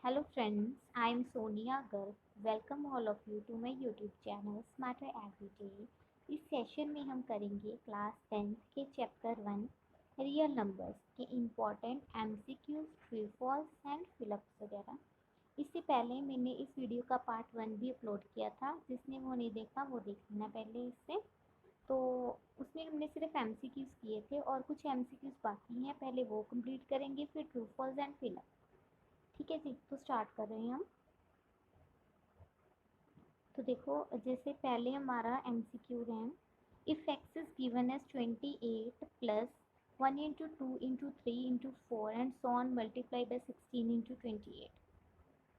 Hello friends, I am Sonia Garg. Welcome all of you to my YouTube channel Smarter Everyday. इस session में हम करेंगे class 10th के chapter 1 real numbers के important MCQs, true false and fill ups वगैरह। इससे पहले मैंने इस वीडियो का पार्ट 1 भी अपलोड किया था, जिसने वो नहीं देखा वो देख लेना पहले इससे। तो उसमें हमने सिर्फ एमसीक्यूज किए थे और कुछ एमसीक्यूज बाकी हैं, पहले वो कंप्लीट करेंगे फिर ट्रू फॉल्स एंड फिलअप। ठीक है जी, तो स्टार्ट कर रहे हैं हम। तो देखो, जैसे पहले हमारा एमसीक्यू है, if X is given as 28 plus 1 into 2 into 3 into 4 and so on multiply by 16 into 28।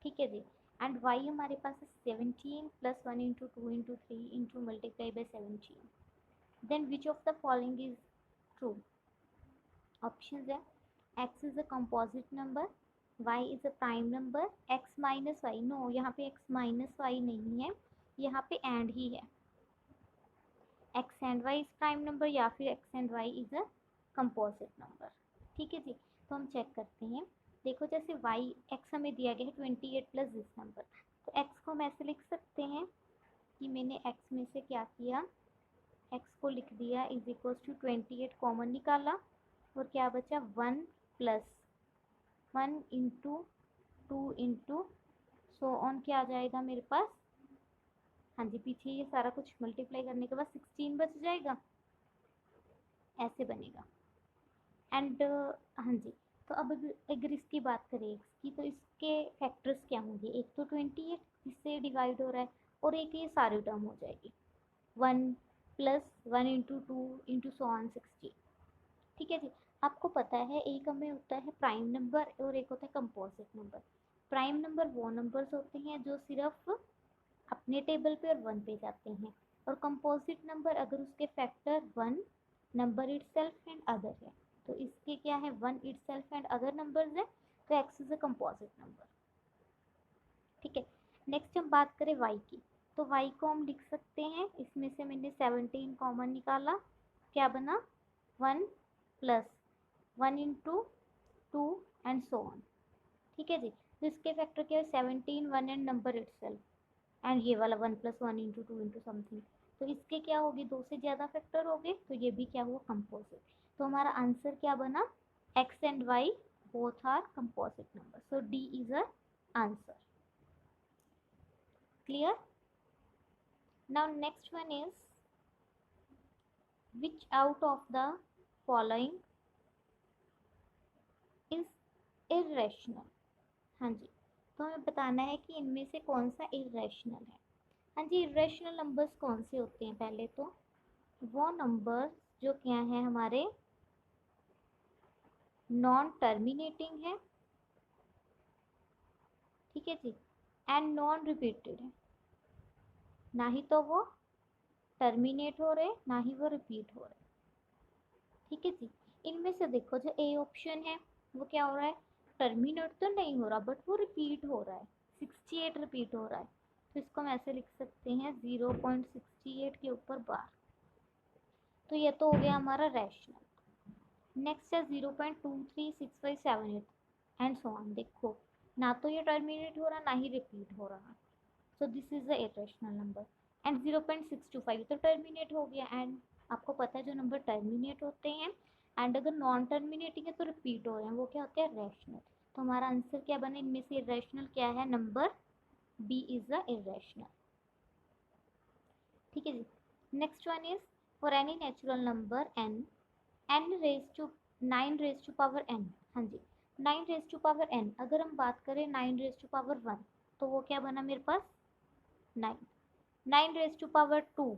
ठीक है जी। एंड वाई हमारे पास है 17 plus 1 into 2 into 3 into multiply by 17। Then which of the following is true? Options है x is a composite number, y is a prime number, x minus Y. No, यहाँ पे x minus Y नहीं है, यहाँ पे and he है। x and y is prime number या फिर x and y is a composite number. ठीक है जी। तो हम चेक करते हैं। देखो, जैसे y x हमें दिया गया है 28 प्लस दिस नंबर, तो x को हम ऐसे लिख सकते हैं कि मैंने x में से क्या किया, x को लिख दिया इज इक्वल टू 28 कॉमन निकाला और क्या बचा 1 plus 1 into 2 into so on क्या आ जाएगा मेरे पास। हाँ जी, पीछे ये सारा कुछ मल्टीप्लाई करने के बाद 16 बच जाएगा, ऐसे बनेगा। एंड हाँ जी। तो अब अगर इसकी बात करें एक्स की, तो इसके फैक्टर्स क्या होंगे? एक तो 28 इससे डिवाइड हो रहा है और एक ये सारी टर्म हो जाएगी 1 plus 1 into 2 into so on 16। ठीक है जी। आपको पता है एक हमें होता है प्राइम नंबर और एक होता है कंपोजिट नंबर। प्राइम नंबर वो नंबर्स होते हैं जो सिर्फ अपने टेबल पे और वन पे जाते हैं, और कंपोजिट नंबर अगर उसके factor one, number itself and other है, तो इसके क्या है one itself and other numbers है, तो x is a composite number. ठीक है। नेक्स्ट हम बात करें वाई की, तो वाई को हम लिख सकते हैं, इसमें से मैंने 17 कॉमन निकाला, क्या बना 1 plus 1 into 2 and so on. ठीक है जी। तो इसके फैक्टर क्या है 17 1 एंड नंबर इटसेल्फ, एंड ये वाला 1 प्लस 1 इंटू 2 इंटू समथिंग। तो इसके क्या होगी, दो से ज़्यादा फैक्टर हो गए, तो ये भी क्या हुआ कंपोजिट। तो हमारा आंसर क्या बना, X and Y both are composite number, so D is a answer. Clear? Now next one is which out of the following is irrational? हाँ जी। तो हमें बताना है कि इनमें से कौन सा इरेशनल है। हाँ जी, इरेशनल नंबर्स कौन से होते हैं? पहले तो वो नंबर्स जो क्या है हमारे नॉन टर्मिनेटिंग है, ठीक है जी, एंड नॉन रिपीटेड है। ना ही तो वो टर्मिनेट हो रहे, ना ही वो रिपीट हो रहे। ठीक है जी। इनमें से देखो, जो ए ऑप्शन है वो क्या हो रहा है, टर्मिनेट तो नहीं हो रहा बट वो रिपीट हो रहा है, 68 रिपीट हो रहा है। तो इसको हम ऐसे लिख सकते हैं 0.68 के ऊपर बार। तो ये तो हो गया हमारा रैशनल। नेक्स्ट है 0.236578 एंड सो ऑन। देखो, ना तो ये टर्मिनेट हो रहा ना ही रिपीट हो रहा, so this is the irrational number. And 0.625 तो टर्मिनेट हो गया, एंड आपको पता है जो नंबर टर्मिनेट होते हैं एंड अगर नॉन टर्मिनेटिंग है तो रिपीट हो रहे हैं, वो क्या होते हैं रैशनल। तो हमारा आंसर क्या बने, इनमें से इरेशनल क्या है, number B is the irrational. ठीक है जी। Next one is for any natural number N, N raise to 9 raise to power N. हाँ जी, 9 रेज टू पावर एन। अगर हम बात करें 9 रेज टू पावर वन, तो वो क्या बना मेरे पास 9। 9 रेज टू पावर टू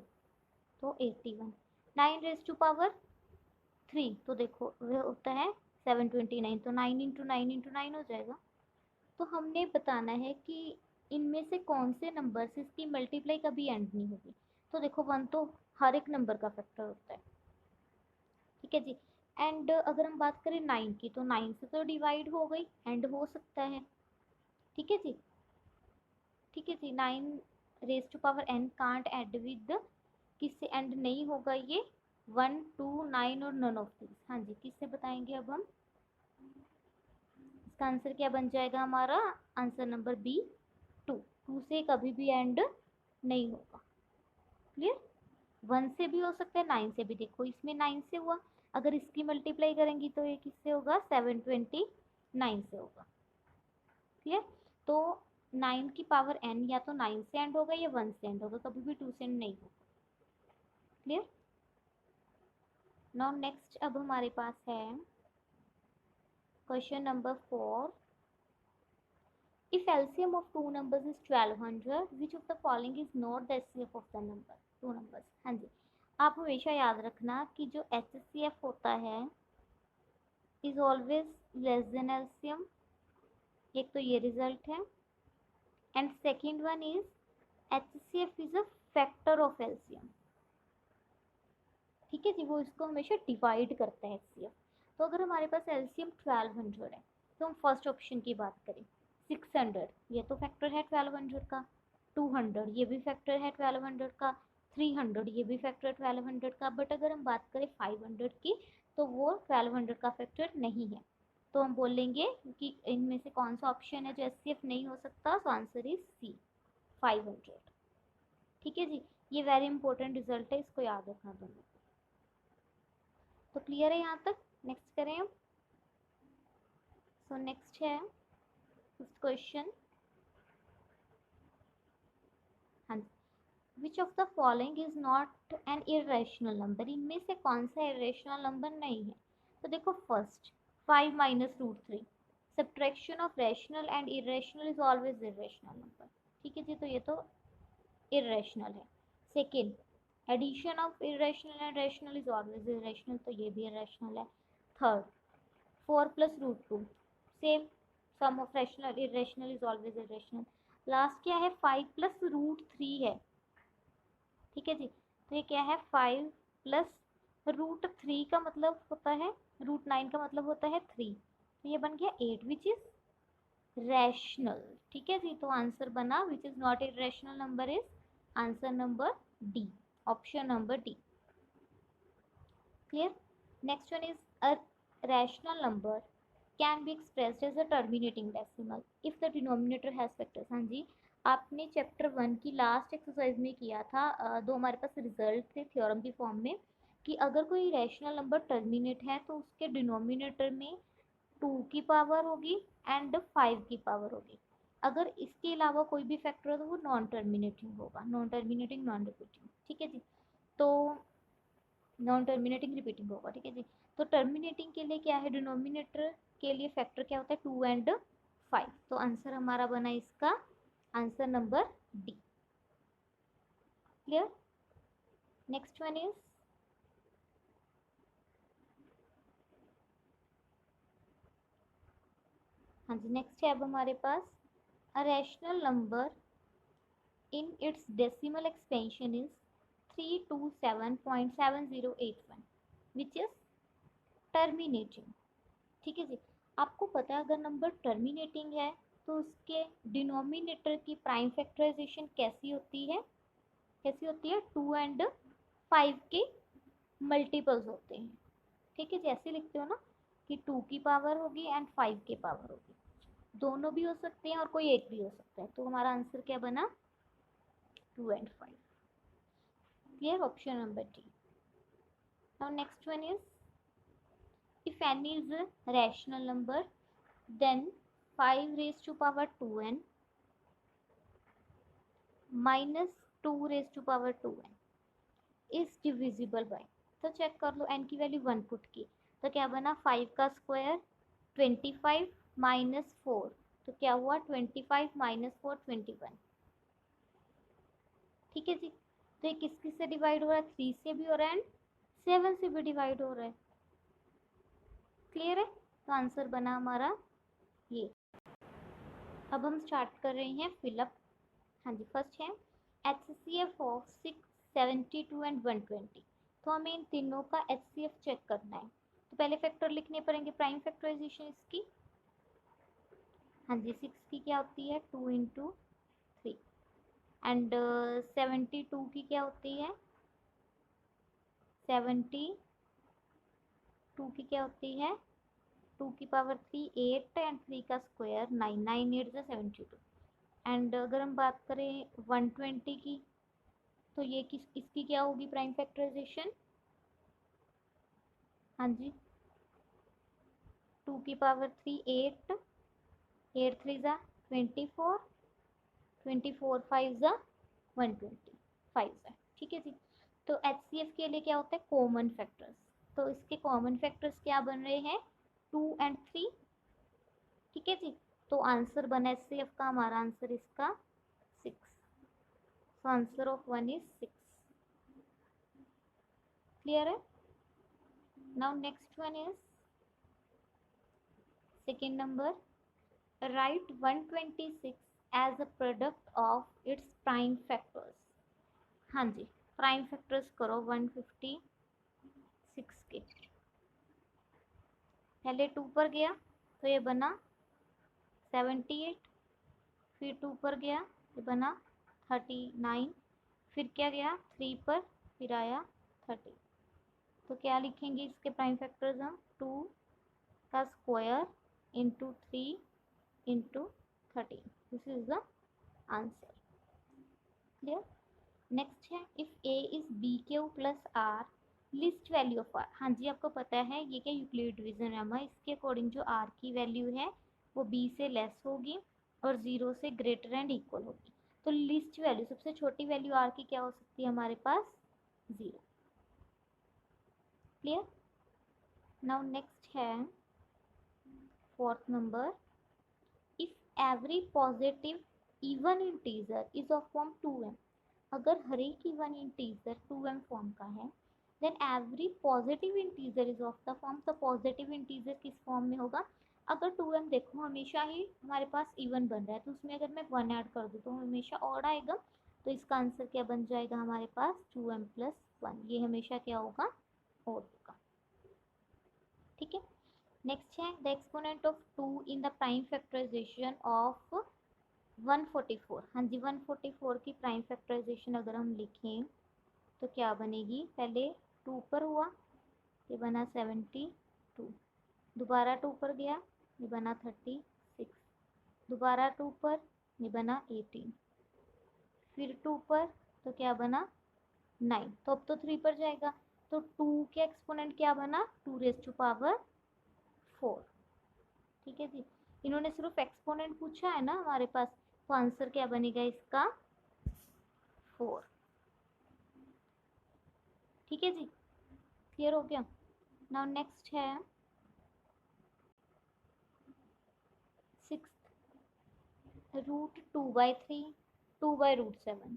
तो 81। 9 रेज टू पावर थ्री तो देखो वह होता है 729, तो 9 इंटू 9 इंटू 9 हो जाएगा। तो हमने बताना है कि इनमें से कौन से नंबर से इसकी मल्टीप्लाई कभी एंड नहीं होगी। तो देखो, वन तो हर एक नंबर का फैक्टर होता है, ठीक है जी। एंड अगर हम बात करें 9 की, तो 9 से तो डिवाइड हो गई, एंड हो सकता है। ठीक है जी। ठीक है जी। 9 raise to power N can't end with, किससे एंड नहीं होगा ये, 1 2 9 और नन ऑफ दिस। हाँ जी, किससे बताएंगे अब हम, इसका आंसर क्या बन जाएगा हमारा? Answer number B 2। 2 से कभी भी एंड नहीं होगा। क्लियर? 1 से भी हो सकता है, 9 से भी। देखो इसमें 9 से हुआ, अगर इसकी मल्टीप्लाई करेंगी तो ये किससे होगा? 729 से होगा। क्लियर? तो 9 की पावर n या तो 9 से एंड होगा या 1 से एंड होगा, कभी भी 2 से एंड नहीं होगा। क्लियर? नाउ नेक्स्ट अब हमारे पास है question number 4। If LCM of two numbers is 1200, which of the following is not the HCF of the number? Two numbers। हाँ जी, आप हमेशा याद रखना कि जो HCF होता है is always less than LCM। एक तो ये रिजल्ट है, and second one is HCF is a factor of LCM। ठीक है जी, वो इसको हमेशा डिवाइड करता है HCF। तो अगर हमारे पास LCM 1200 है तो हम फर्स्ट ऑप्शन की बात करें, 600 ये तो फैक्टर है 1200 का, 200 ये भी फैक्टर है 1200 का, 300 ये भी फैक्टर 1200 का। बट अगर हम बात करें 500 की तो वो 1200 का फैक्टर नहीं है। तो हम बोलेंगे कि इनमें से कौन सा ऑप्शन है जो HCF नहीं हो सकता, तो आंसर इज सी 500। ठीक है जी, ये वेरी इंपॉर्टेंट रिजल्ट है, इसको याद रखना दोनों। तो क्लियर है यहाँ तक? नेक्स्ट करें हम। सो नेक्स्ट है क्वेश्चन। हाँ जी, which of the following is not an irrational number? इनमें से कौन सा इरेशनल नंबर नहीं है? तो देखो first 5 minus root 3, subtraction of rational and irrational is always irrational number. ठीक है जी, तो ये तो इरेशनल है। Second, addition of irrational and rational is always irrational, तो ये भी इरेशनल है। Third, 4 plus root 2 same, sum of rational irrational is always irrational. Last क्या है? 5 प्लस रूट 3 है। ठीक है जी, तो ये क्या है? 5 प्लस रूट 3 का मतलब होता है, रूट 9 का मतलब होता है 3, तो ये बन गया 8 विच इज रैशनल। ठीक है जी, तो आंसर बना which is not irrational number is answer number D, option number D. Clear? Next one is a rational number can be expressed as a terminating decimal if the denominator has factors। हाँ जी, आपने chapter 1 की last exercise में किया था, दो हमारे पास result थे theorem की फॉर्म में, कि अगर कोई रैशनल नंबर टर्मिनेट है तो उसके डिनोमिनेटर में 2 की पावर होगी एंड 5 की पावर होगी। अगर इसके अलावा कोई भी फैक्टर हो तो वो नॉन टर्मिनेटिंग होगा, नॉन टर्मिनेटिंग नॉन रिपीटिंग। ठीक है जी, तो नॉन टर्मिनेटिंग रिपीटिंग होगा। ठीक है जी, तो टर्मिनेटिंग के लिए क्या है? डिनोमिनेटर के लिए फैक्टर क्या होता है? 2 एंड 5। तो आंसर हमारा बना इसका answer number D. Clear? Next one is हाँ जी, नेक्स्ट है अब हमारे पास a rational number in its decimal expansion is 327.7081 which is terminating। ठीक है जी, आपको पता है अगर नंबर टर्मिनेटिंग है तो उसके डिनोमिनेटर की प्राइम फैक्टराइजेशन कैसी होती है? कैसी होती है? 2 एंड 5 के मल्टीपल्स होते हैं। ठीक है जी, ऐसे लिखते हो ना कि 2 की पावर होगी एंड 5 की पावर होगी, दोनों भी हो सकते हैं और कोई एक भी हो सकता है। तो हमारा आंसर क्या बना? 2 and 5। Clear? Option number D. Now next one is if n is a rational number then 5 raised to power 2n minus 2 raised to power 2n is divisible by। तो चेक कर लो, n की value 1 put की तो क्या बना? 5 का square 25 minus 4, तो क्या हुआ? 25 माइनस 4 21। ठीक है जी, तो ये किस किस से डिवाइड हो रहा है? 3 से भी हो रहा है एंड 7 से भी डिवाइड हो रहा है। क्लियर है? तो आंसर बना हमारा ये। अब हम स्टार्ट कर रहे हैं फिलअप। हाँ जी, फर्स्ट है HCF ऑफ 6, 72 एंड 120। तो हमें इन तीनों का HCF चेक करना है, तो पहले फैक्टर लिखने पड़ेंगे, प्राइम फैक्टराइजेशन इसकी। हाँ जी, 6 की क्या होती है? 2 इंटू 3 एंड 72 की क्या होती है? 72 की क्या होती है? 2 की पावर 3 8 एंड 3 का स्क्वायर 9, 9 8 जा 72। एंड अगर हम बात करें 120 की, तो ये इसकी क्या होगी प्राइम फैक्टराइजेशन? हाँ जी, 2 की पावर 3 8, 8 3 जा 24, 24 5 जा 125 है। ठीक है जी। तो HCF के लिए क्या होता है? Common factors. तो इसके कॉमन फैक्टर्स क्या बन रहे हैं? 2 एंड 3। ठीक है जी। तो आंसर बना HCF का, हमारा आंसर इसका 6। So answer of 1 is 6. Clear है? Now next one is second number. Write 126 as a product of its prime factors. हाँ जी, प्राइम फैक्टर्स करो 156 के। पहले 2 पर गया तो ये बना 78, फिर 2 पर गया ये बना 39, फिर क्या गया 3 पर, फिर आया 30। तो क्या लिखेंगे इसके प्राइम फैक्टर्स हम? 2 का square into 3 into 13। This is the answer. Clear? Next है, if A is B Q plus R, list value of R. हाँ जी, आपको पता है ये क्या यूक्लिड डिवीजन है, इसके अकॉर्डिंग जो आर की वैल्यू है वो बी से लेस होगी और 0 से ग्रेटर एंड इक्वल होगी। तो लिस्ट वैल्यू, सबसे छोटी वैल्यू आर की क्या हो सकती है हमारे पास? 0। क्लियर? नाउ नेक्स्ट है fourth number, if every positive even integer is of form 2m। अगर हर एक इवन इंटीजर 2m फॉर्म का है, then every positive integer is of the form. तो पॉजिटिव इंटीजर किस फॉर्म में होगा? अगर 2m देखो हमेशा ही हमारे पास इवन बन रहा है, तो उसमें अगर मैं 1 ऐड कर दूँ तो हमेशा ऑड आएगा। तो इसका आंसर क्या बन जाएगा हमारे पास? 2m plus 1। ये हमेशा क्या होगा? ऑड होगा। ठीक है। नेक्स्ट है, the exponent of 2 in the prime factorization of 144। हाँ जी, 144 की प्राइम फैक्टराइजेशन अगर हम लिखें तो क्या बनेगी? पहले 2 पर हुआ, ये बना 72, दोबारा 2 पर गया, ये बना 36, दोबारा 2 पर, ये बना 18, फिर 2 पर तो क्या बना? 9। तो अब तो 3 पर जाएगा, तो 2 के एक्सपोनेंट क्या बना? 2 रेज़ टू पावर 4। ठीक है जी। इन्होंने सिर्फ एक्सपोनेंट पूछा है ना हमारे पास, तो आंसर क्या बनेगा इसका? 4। ठीक है जी, क्लियर हो गया? नाउ नेक्स्ट है सिक्स्थ, √2/3, 2/√7।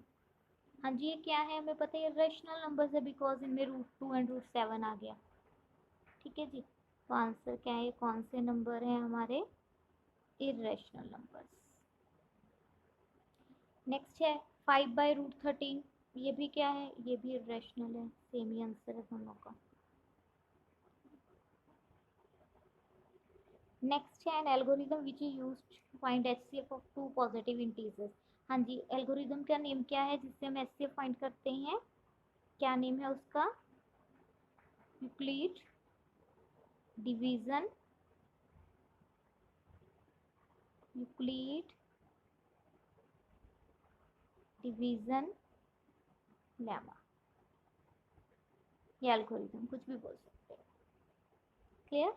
हाँ जी, ये क्या है हमें पता है, इरेशनल नंबर्स है, बिकॉज इनमें √2 एंड √7 आ गया। ठीक है जी। तो आंसर क्या है? कौन से नंबर है हमारे? Irrational numbers. नेक्स्ट है 5/√13। ये भी क्या है? ये भी इरेशनल है। सेम ही आंसर है दोनों का। नेक्स्ट है an algorithm which is used to find HCF of 2 positive integers. हाँ जी, एल्गोरिदम का नेम क्या है जिससे हम HCF फाइंड करते हैं? क्या नेम है उसका? Euclid division, Euclid division lemma, ये एल्गोरिदम कुछ भी बोल सकते हैं। क्लियर?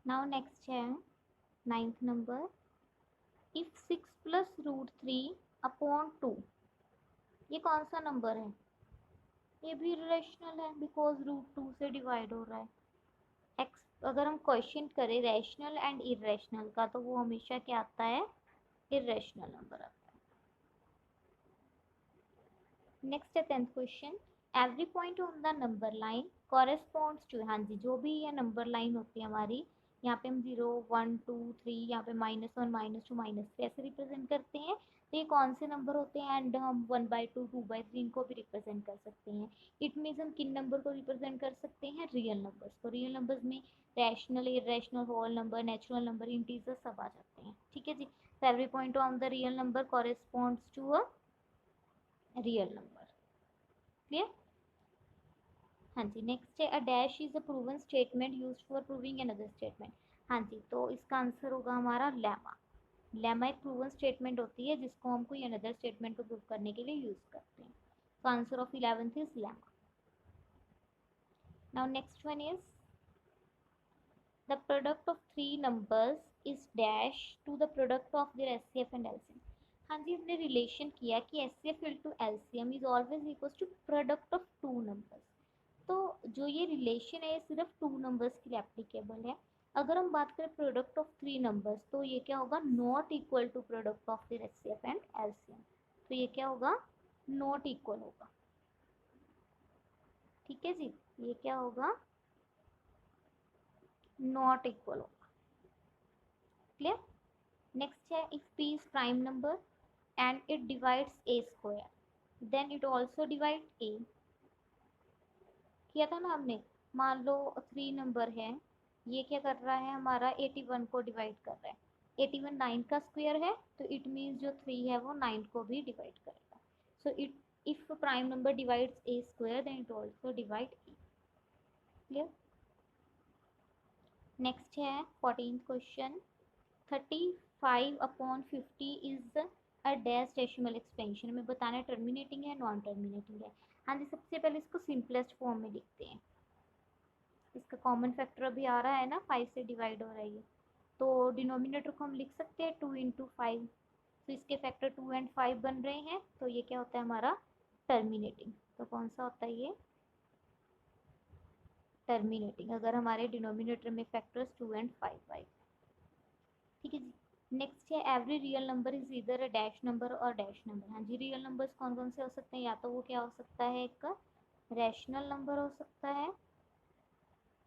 नाउ नेक्स्ट है 9th नंबर, इफ 6 प्लस √3/2, ये कौन सा नंबर है? ये भी रेशनल है, बिकॉज √2 से डिवाइड हो रहा है। एक्स अगर हम क्वेश्चन करें रैशनल एंड इरेशनल का, तो वो हमेशा क्या आता है? इरेशनल नंबर आता है। नेक्स्ट है 10th question, every point on the number line corresponds to. हाँ जी, जो भी ये नंबर लाइन होती है हमारी, यहाँ पे हम 0 1 2 3, यहाँ पे -1 -2 -3 ऐसे रिप्रेजेंट करते हैं। तो ये कौन से नंबर होते हैं? एंड हम 1/2 2/3 इनको भी रिप्रेजेंट कर सकते हैं। इट मीन्स हम किन नंबर को रिप्रेजेंट कर सकते हैं? रियल नंबर्स को। रियल नंबर्स में rational, irrational, whole number, natural number, integer सब आ जाते हैं। ठीक है जी। तो every point on the real number corresponds to a real number. Clear? हाँ जी, नेक्स्ट है a dash is a proven statement used for proving another statement. हाँ जी, तो इसका आंसर होगा हमारा लेमा। लेमा एक प्रूवन स्टेटमेंट होती है जिसको हम कोई अनदर स्टेटमेंट को प्रूव करने के लिए यूज करते हैं। तो answer of 11th is lemma. Now next one is the product of three numbers is dash to the product of their HCF and LCM। हाँ जी, हमने रिलेशन किया कि HCF into LCM is always equals to product of two numbers। तो जो ये relation है ये सिर्फ टू नंबर्स के लिए एप्लीकेबल है। अगर हम बात करें प्रोडक्ट ऑफ थ्री नंबर्स तो ये क्या होगा, not equal to product of their HCF and LCM। तो ये क्या होगा, नॉट इक्वल होगा। ठीक है जी, ये क्या होगा, नॉट इक्वल होगा। क्लियर। नेक्स्ट है if p is prime number and it divides a square then it also divide a। किया था ना हमने। मान लो थ्री नंबर है, ये क्या कर रहा है, हमारा 81 को डिवाइड कर रहा है। 81 9 का स्क्वायर है, तो इट मीन्स जो 3 है वो 9 को भी डिवाइड करेगा। So it if prime number divides a square then it also divide a। Clear. Next है 14th question 35/50 is a dash decimal expansion में बताना है टर्मिनेटिंग है नॉन टर्मिनेटिंग है। हाँ जी, सबसे पहले इसको सिंपलेस्ट फॉर्म में लिखते हैं। इसका कॉमन फैक्टर अभी आ रहा है ना, 5 से डिवाइड हो रहा है ये, तो डिनोमिनेटर को हम लिख सकते हैं 2 इंटू 5। तो इसके फैक्टर 2 एंड 5 बन रहे हैं, तो ये क्या होता है हमारा टर्मिनेटिंग। तो कौन सा होता है ये, टर्मिनेटिंग, अगर हमारे डिनोमिनेटर में फैक्टर्स 2 एंड 5 आए। ठीक है जी। नेक्स्ट है एवरी रियल नंबर इज इधर अ डैश नंबर और डैश नंबर। हाँ जी, रियल नंबर्स कौन कौन से हो सकते हैं, या तो वो क्या हो सकता है, एक रैशनल नंबर हो सकता है,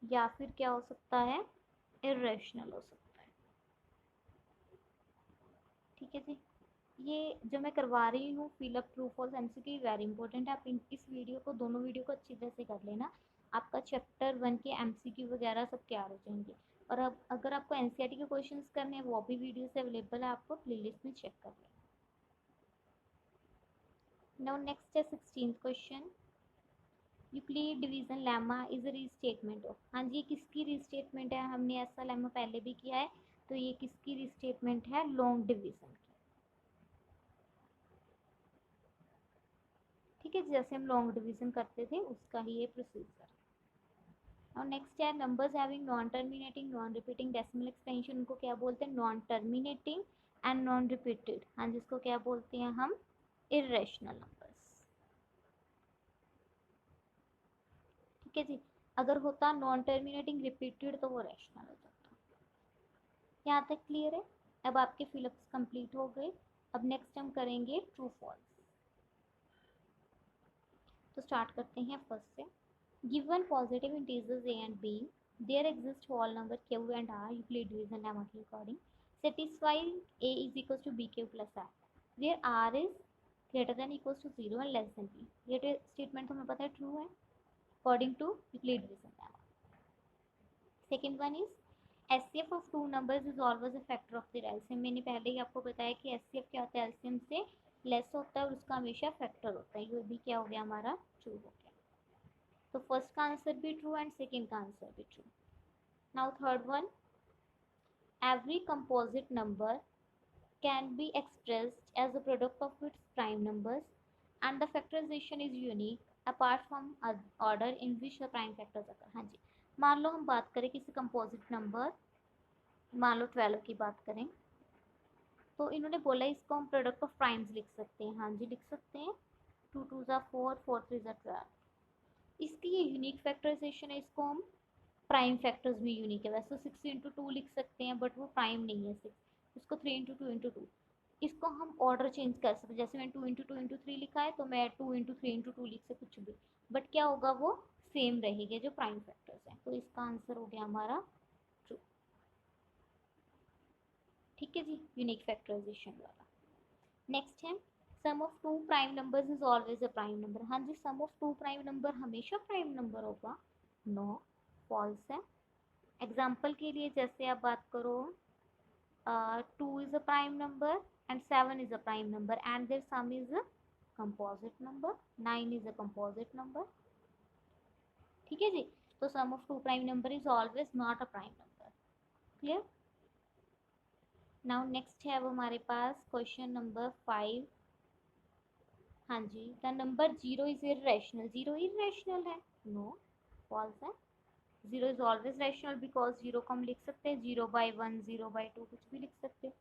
या फिर क्या हो सकता है, इरेशनल हो सकता है। ठीक है जी। ये जो मैं करवा रही हूँ fill up true false MCQ very important है। आप इस वीडियो को, दोनों वीडियो को अच्छी तरह से कर लेना, आपका चैप्टर 1 के एमसीक्यू वगैरह सब तैयार हो जाएंगे। और अब अगर आपको एनसीईआरटी के क्वेश्चंस करने हैं वो भी वीडियो से अवेलेबल है, आपको प्लेलिस्ट में चेक कर लेना। नाउ नेक्स्ट है 16th question Euclid division lemma is a restatement of. हाँ जी, ये किसकी रीस्टेटमेंट है, हमने ऐसा लेमा पहले भी किया है, तो ये किसकी रीस्टेटमेंट है, लॉन्ग डिवीजन की। ठीक है, जैसे हम लॉन्ग डिवीजन करते थे उसका ही ये प्रोसीजर। और नेक्स्ट है numbers having non terminating non repeating decimal extension, उनको क्या बोलते हैं, non terminating and non repeated. हाँ, जिसको क्या बोलते हैं हम, इरेशनल नंबर्स। ठीक है जी। अगर होता नॉन टर्मिनेटिंग रिपीटेड तो वो रैशनल हो जाता। यहाँ तक क्लियर है। अब आपके फिलअप्स कंप्लीट हो गए। अब नेक्स्ट हम करेंगे ट्रू फॉल्स। तो स्टार्ट करते हैं फर्स्ट से। Given positive integers a and b, there exist whole number q and r, Euclid division lemma के according, satisfying a is equals to bq plus r, where r is greater than equals to 0 and less than b। ये statement हमें पता है true है according to Euclid division lemma। Second one is HCF of two numbers is always a factor of their LCM. मैंने पहले ही आपको बताया कि HCF क्या होता है, एलसीएम से लेस होता है और उसका हमेशा फैक्टर होता है। ये भी क्या हो गया हमारा, ट्रू हो गया। तो फर्स्ट का आंसर भी ट्रू एंड सेकेंड का आंसर भी true. Now third one, every composite number can be expressed as a product of its prime numbers and the factorization is unique apart from order in which the prime factors occur। हाँ जी, मान लो हम बात करें किसी composite number, मान लो 12 की बात करें, तो इन्होंने बोला इसको हम प्रोडक्ट ऑफ प्राइम्स लिख सकते हैं। हाँ जी, लिख सकते हैं। 2 2 ज़ा 4, 4 3 ज़ा 12। इसकी ये यूनिक फैक्टराइजेशन है, इसको हम प्राइम फैक्टर्स भी यूनिक है। वैसे तो 6 इंटू 2 लिख सकते हैं बट वो प्राइम नहीं है 6, इसको 3 इंटू 2 इंटू 2। इसको हम ऑर्डर चेंज कर सकते हैं, जैसे मैंने 2 इंटू 2 इंटू 3 लिखा है तो मैं 2 इंटू 3 इंटू 2 लिख सकती कुछ भी, बट क्या होगा, वो सेम रहेंगे जो प्राइम फैक्टर्स हैं। तो इसका आंसर हो गया हमारा ट्रू। ठीक है जी, यूनिक फैक्टराइजेशन वाला। नेक्स्ट है sum of two prime numbers is always a prime number. हाँ जी, sum of two prime number हमेशा प्राइम नंबर होगा, नो, फॉल्स है। एग्जाम्पल के लिए जैसे आप बात करो 2 is a prime number and 7 is a prime number and their sum is a composite number, 9 is a composite number। ठीक है जी। तो sum of two prime number is always not a prime number. Clear. Now next है अब हमारे पास question number 5। हाँ जी, the number zero is irrational. Zero irrational है? नो, फॉल्स है। Zero is always rational because zero को हम लिख सकते हैं 0/1, 0/2, कुछ भी लिख सकते हैं,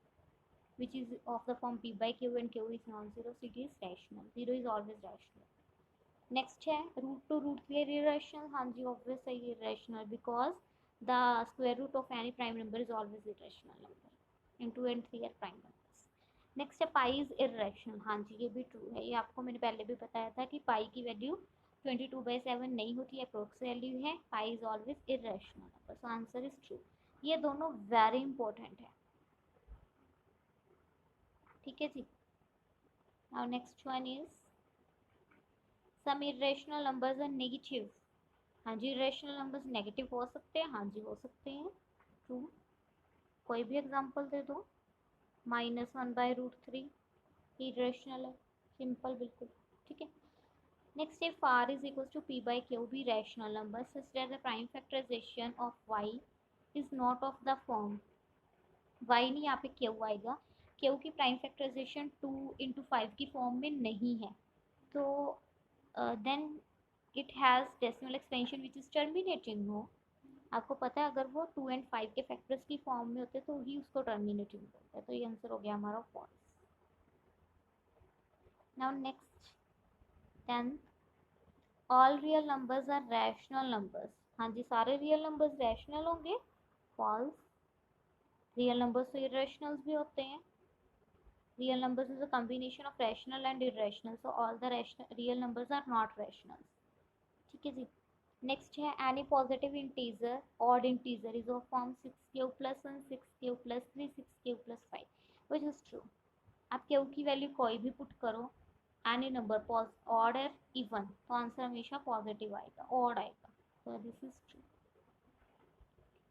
which is of the form p/q and q is non-zero, so it is rational. Zero is always rational. Next है root 2 root 3 are irrational. हाँ जी, obvious है ये irrational because the square root of any prime number is always irrational number and 2 and 3 are prime numbers. Next है pi is irrational. हाँ जी, ये भी true है। ये आपको मैंने पहले भी बताया था कि पाई की वैल्यू 22/7 नहीं होती, अप्रोक्स वैल्यू है। Pi is always irrational number, so answer is true. ये दोनों वेरी इंपॉर्टेंट है। ठीक है जी। Now next one is some irrational numbers are negative. हाँ जी, इरेशनल नंबर्स नेगेटिव हो सकते हैं। हाँ जी, हो सकते हैं। ट्रू। कोई भी एग्जांपल दे दो। -1/√3 इरेशनल है, सिंपल बिल्कुल। ठीक है। Next if r is equals to p/q be rational number such that the prime factorization of y is not of the form y नहीं, यहाँ पे q आएगा। q की प्राइम फैक्टराइजेशन 2 × 5 की फॉर्म में नहीं है, तो then it has decimal expansion which is terminating. हो, आपको पता है अगर वो 2 और 5 के फैक्टर्स की फॉर्म में होते तो ही उसको टर्मिनेटिंग बोलते हैं, तो ये आंसर हो गया हमारा false. Now next 10th, all real numbers are rational numbers. हाँ जी, सारे रियल नंबर्स रैशनल होंगे। फॉल्स। रियल नंबर्स तो इरेशनल्स भी होते हैं। Real numbers is a combination of rational and irrational, so all the real numbers are not rational. ठीक है जी। नेक्स्ट है any positive integer odd integer is of form 6q+1, 6q+3, 6q+5, which is true. आप q की value कोई भी put करो, any number odd or even, तो आंसर हमेशा पॉजिटिव आएगा, ऑड आएगा, so this is true.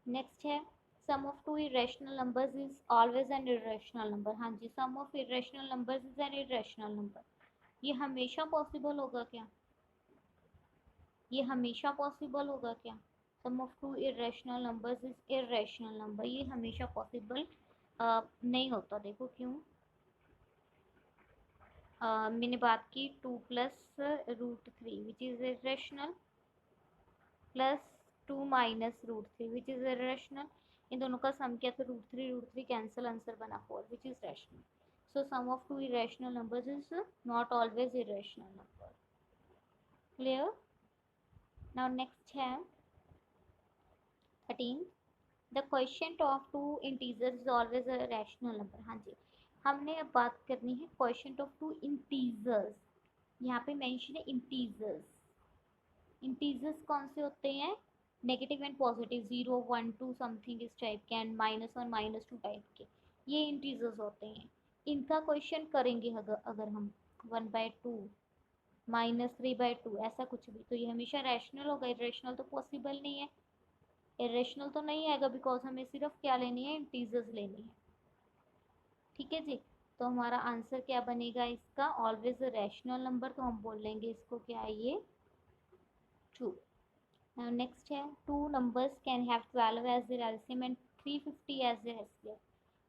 Next है sum of two irrational numbers is always an irrational number. हाँ जी, sum of irrational numbers is an irrational number. ये हमेशा possible होगा क्या? ये हमेशा पॉसिबल होगा क्या? Sum of two irrational numbers is irrational number, ये हमेशा पॉसिबल नहीं होता। देखो क्यों। मैंने बात की 2+√3 which is irrational, +2 -√3 which is irrational. इन दोनों का सम किया तो √3 कैंसिल, आंसर बना 4 which is rational. So sum of two irrational numbers is not always irrational number. Clear. Now next है 13, the question of two integers is always a rational number. हाँ जी, हमने अब बात करनी है क्वेश्चन ऑफ टू इंटीजर्स। यहाँ पे मेंशन है इंटीजर्स। इंटीजर्स कौन से होते हैं? नेगेटिव एंड पॉजिटिव, 0, 1, 2 समथिंग इस टाइप के, एंड -1, -2 टाइप के, ये इंटीजर्स होते हैं। इनका क्वेश्चन करेंगे अगर हम 1/2, -3/2, ऐसा कुछ भी, तो ये हमेशा रैशनल होगा। इरेशनल तो पॉसिबल नहीं है। इरेशनल तो नहीं आएगा बिकॉज हमें सिर्फ क्या लेनी है? इंटीजर्स लेनी है। ठीक है जी। तो हमारा आंसर क्या बनेगा इसका? ऑलवेज रैशनल नंबर, तो हम बोल लेंगे इसको क्या है ये? ट्रू। Now next है two numbers can have 12 as their LCM and 350 as their HCF।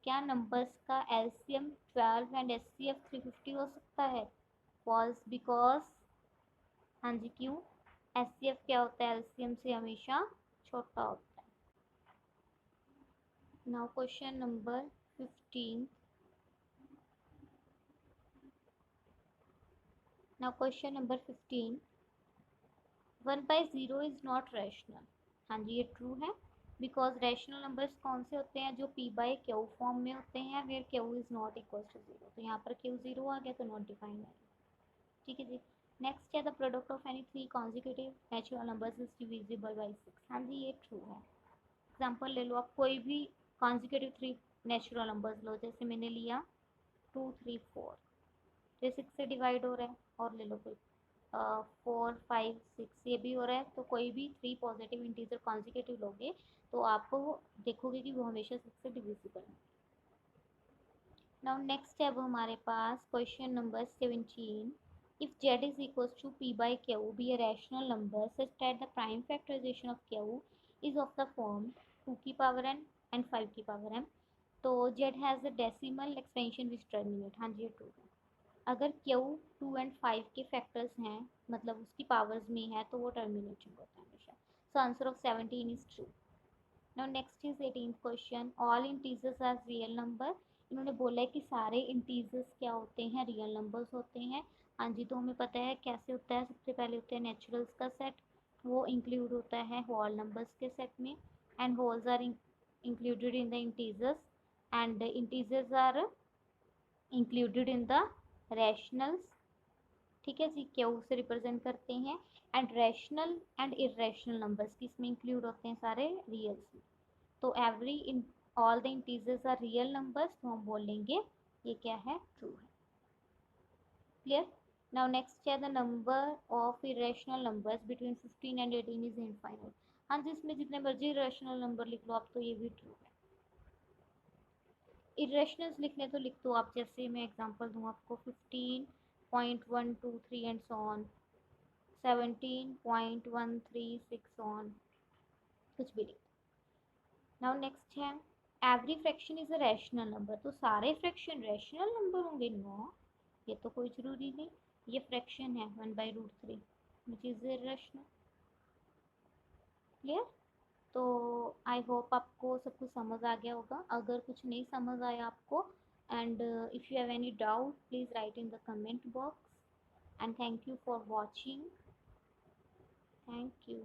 क्या numbers का LCM 12 and HCF 350 हो सकता है? False, because हाँ जी, क्यों? HCF क्या होता है? LCM से हमेशा छोटा होता है। Now question number 15। Now question number 15, 1/0 is not rational. हाँ जी, ये ट्रू है बिकॉज रैशनल नंबर्स कौन से होते हैं? जो p/q फॉर्म में होते हैं, where q is not equal to 0, तो यहाँ पर q 0 आ गया, तो नॉट डिफाइंड है। ठीक है जी। नेक्स्ट है the product of any 3 consecutive natural numbers is divisible by 6। हाँ जी, ये ट्रू है। एग्जाम्पल ले लो आप, कोई भी कॉन्जिक्यूटिव 3 नेचुरल नंबर्स लो, जैसे मैंने लिया 2, 3, 4, ये 6 से डिवाइड हो रहा है। और ले लो कोई 4, 5, 6, ये भी हो रहा है। तो कोई भी 3 पॉजिटिव इंटीजर कॉन्जिक्यूटिव लोगे तो आपको देखोगे कि वो हमेशा 6 से डिविजिबल है। नाउ नेक्स्ट है अब हमारे पास question number 17। If Z is equals to P by Q be a rational number such that the prime factorization of Q is of the form 2 की power n and 5 की power m, तो Z has a decimal expansion which terminate, हाँ जी ये true है। अगर Q 2 and 5 के factors हैं, मतलब उसकी पावर्स में है, तो वो टर्मिनेटिंग होता है हमेशा। So answer of 17 is true. Now next is 18th question, all integers are real number. इन्होंने बोला है कि सारे इंटीजर्स क्या होते हैं, रियल नंबर्स होते हैं। हाँ जी, तो हमें पता है कैसे होता है। सबसे पहले होता है नेचुरल्स का सेट, वो इंक्लूड होता है होल नंबर्स के सेट में, and wholes are included in the integers, and integers are included in the rationals. ठीक है जी, क्यू से रिप्रेजेंट करते हैं, and rational and irrational numbers किसमें इंक्लूड होते हैं, सारे रियल्स में। तो every in all the integers are real numbers, तो हम बोलेंगे ये क्या है, ट्रू है। क्लियर। नाउ नेक्स्ट है the number of irrational numbers between 15 and 18 is infinite. हाँ जी, इसमें जितने मर्जी इरेशनल नंबर लिख लो आप, तो ये भी ट्रू है। इरेशनल्स लिखने तो लिख दो आप, जैसे मैं एग्जांपल दूँ आपको, 15.123 एंड सो ऑन, 17.136 ऑन, कुछ भी लिख। नाउ नेक्स्ट है every fraction is a rational number. तो सारे फ्रैक्शन रैशनल नंबर होंगे? नो, ये तो कोई ज़रूरी नहीं। ये फ्रैक्शन है 1/√3 विच इज़ इरेशनल। क्लियर। तो आई होप आपको सब कुछ समझ आ गया होगा। अगर कुछ नहीं समझ आया आपको, and if you have any doubt please write in the comment box, and thank you for watching. Thank you.